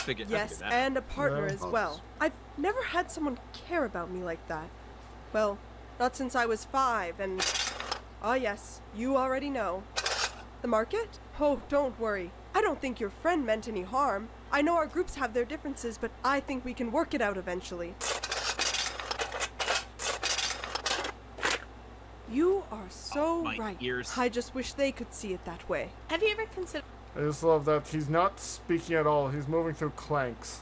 Speaker 10: Yes, and a partner
Speaker 1: Yeah.
Speaker 10: as well. I've never had someone care about me like that. Well, not since I was 5, and... Ah, yes, you already know. The market? Oh, don't worry. I don't think your friend meant any harm. I know our groups have their differences, but I think we can work it out eventually. You are so right.
Speaker 3: Ears.
Speaker 10: I just wish they could see it that way.
Speaker 6: Have you ever considered...
Speaker 1: I just love that he's not speaking at all. He's moving through clanks.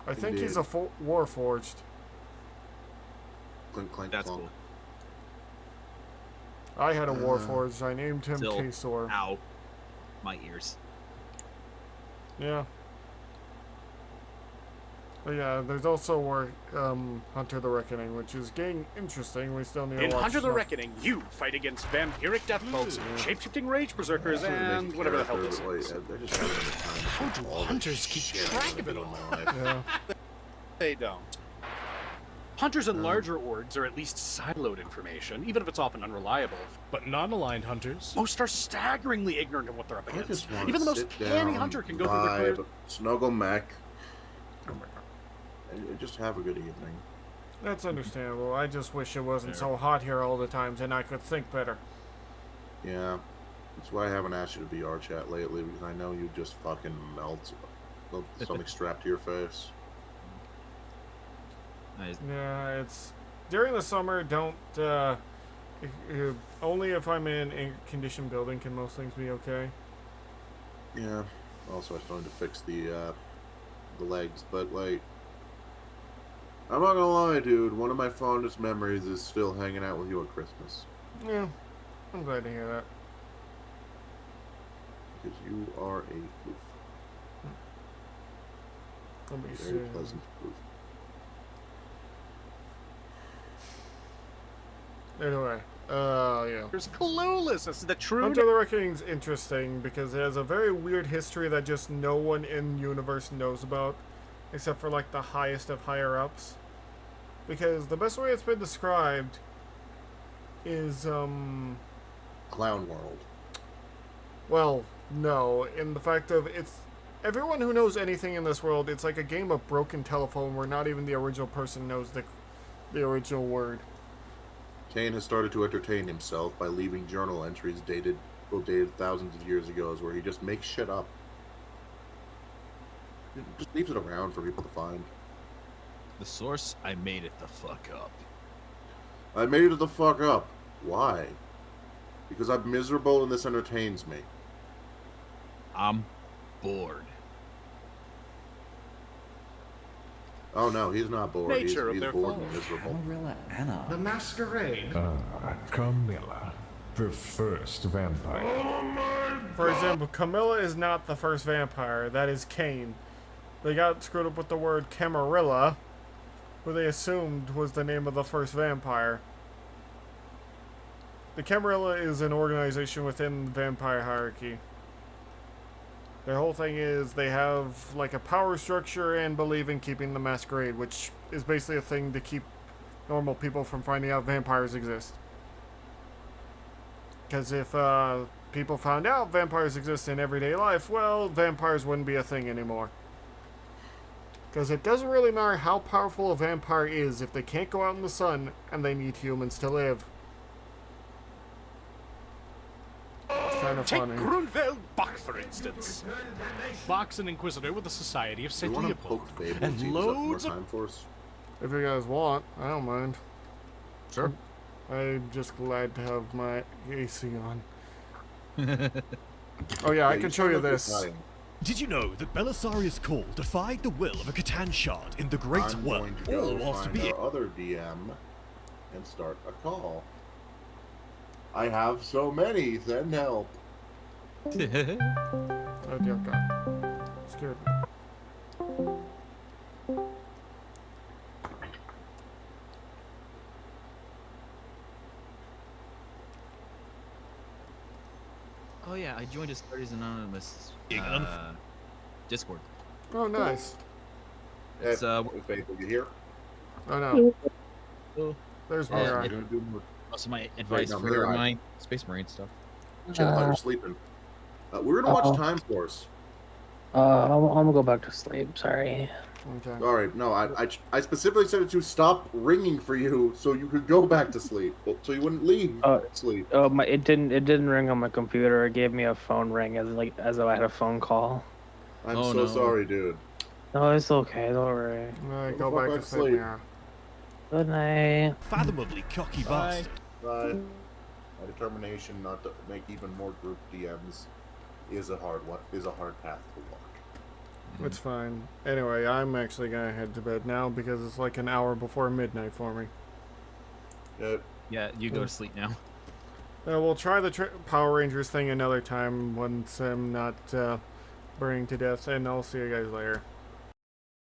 Speaker 1: I think he's a Warforged.
Speaker 2: Clink, clank,
Speaker 3: That's
Speaker 2: clonk.
Speaker 3: cool.
Speaker 1: I had a Warforged. I named him
Speaker 3: Still,
Speaker 1: Kasor.
Speaker 3: ow, my ears.
Speaker 1: Yeah. But yeah, there's also Hunter the Reckoning, which is getting interesting. We still need to
Speaker 11: In
Speaker 1: watch
Speaker 11: Hunter the
Speaker 1: stuff.
Speaker 11: Reckoning, you fight against vampiric death cults, shapeshifting rage berserkers, and whatever the hell this is.
Speaker 5: How do hunters keep track of it all?
Speaker 1: Yeah.
Speaker 11: They don't. Hunters in larger orgs are at least siloed information, even if it's often unreliable. But non-aligned hunters, most are staggeringly ignorant of what they're up against. Even the most canny hunter can go through the
Speaker 2: snuggle mech. And just have a good evening.
Speaker 1: That's understandable. I just wish it wasn't so hot here all the times and I could think better.
Speaker 2: Yeah. That's why I haven't asked you to VR chat lately, because I know you just fucking melt. Something strapped to your face.
Speaker 1: Yeah, it's... During the summer, don't... only if I'm in a conditioned building can most things be okay.
Speaker 2: Yeah. Also, I still need to fix the legs, but, like... I'm not gonna lie, dude. One of my fondest memories is still hanging out with you at Christmas.
Speaker 1: Yeah. I'm glad to hear that.
Speaker 2: Because you are a floof.
Speaker 1: Let me
Speaker 2: Very
Speaker 1: see.
Speaker 2: pleasant floof.
Speaker 1: Anyway, yeah.
Speaker 11: There's clueless as to the true...
Speaker 1: Hunter the Reckoning's interesting because it has a very weird history that just no one in universe knows about, except for like the highest of higher ups. Because the best way it's been described is
Speaker 2: Clown World.
Speaker 1: well, no, in the fact of it's everyone who knows anything in this world, it's like a game of broken telephone where not even the original person knows the original word.
Speaker 2: Kane has started to entertain himself by leaving journal entries dated thousands of years ago, where he just makes shit up. He just leaves it around for people to find.
Speaker 3: The source, I made it the fuck up.
Speaker 2: I made it the fuck up. Why? Because I'm miserable and this entertains me.
Speaker 3: I'm bored.
Speaker 2: Oh no, he's not bored.
Speaker 11: Nature of
Speaker 2: he's
Speaker 11: their
Speaker 2: bored
Speaker 11: flow.
Speaker 2: and miserable.
Speaker 12: Camarilla Anna.
Speaker 5: The masquerade.
Speaker 13: Camilla, the first vampire.
Speaker 1: For example, Camilla is not the first vampire. That is Cain. They got screwed up with the word Camarilla, who they assumed was the name of the first vampire. The Camarilla is an organization within the vampire hierarchy. Their whole thing is they have like a power structure and believe in keeping the masquerade, which is basically a thing to keep normal people from finding out vampires exist. Because if people found out vampires exist in everyday life, well, vampires wouldn't be a thing anymore. Because it doesn't really matter how powerful a vampire is if they can't go out in the sun and they need humans to live. It's kind of
Speaker 11: Take
Speaker 1: funny.
Speaker 11: Grunwald Bach, for instance. Bach's an inquisitor with the Society of
Speaker 2: You
Speaker 11: St.
Speaker 2: want to
Speaker 11: Leopold.
Speaker 2: poke Fable
Speaker 11: And
Speaker 2: to use up more
Speaker 11: loads of...
Speaker 2: time for us?
Speaker 1: If you guys want, I don't mind.
Speaker 3: Sure.
Speaker 1: I'm just glad to have my AC on. Oh yeah, I can show you this.
Speaker 14: Did you know that Belisarius Call defied the will of a Catan shard in the Great
Speaker 2: I'm
Speaker 14: World,
Speaker 2: going to go
Speaker 14: all whilst
Speaker 2: find
Speaker 14: being...
Speaker 2: our other DM and start a call. I have so many, send help.
Speaker 1: Oh dear God. Scared me.
Speaker 3: Oh yeah, I joined a Studies Anonymous Discord.
Speaker 1: Oh nice.
Speaker 3: It's
Speaker 2: Fable, you here?
Speaker 1: Oh no.
Speaker 3: Oh.
Speaker 1: There's Mira.
Speaker 3: Also my advice
Speaker 2: no,
Speaker 3: for
Speaker 2: Mira.
Speaker 3: my Space Marine stuff.
Speaker 2: Shit, I thought you were sleeping. We're gonna watch Time Force.
Speaker 15: I'm gonna go back to sleep. Sorry.
Speaker 1: Okay.
Speaker 2: All right, no, I specifically said it to stop ringing for you so you could go back to sleep, so you wouldn't leave sleep.
Speaker 15: Oh my! It didn't ring on my computer. It gave me a phone ring as though I had a phone call.
Speaker 2: I'm so sorry, dude.
Speaker 15: No, it's okay. Don't worry.
Speaker 1: Alright, go back to sleep now.
Speaker 15: Good night.
Speaker 14: Fathomably cocky bastard.
Speaker 2: Bye. My determination not to make even more group DMs is a hard path to walk.
Speaker 1: It's fine. Anyway, I'm actually gonna head to bed now because it's like an hour before midnight for me.
Speaker 3: Yeah, you go to sleep now.
Speaker 1: We'll try the Power Rangers thing another time once I'm not burning to death, and I'll see you guys later.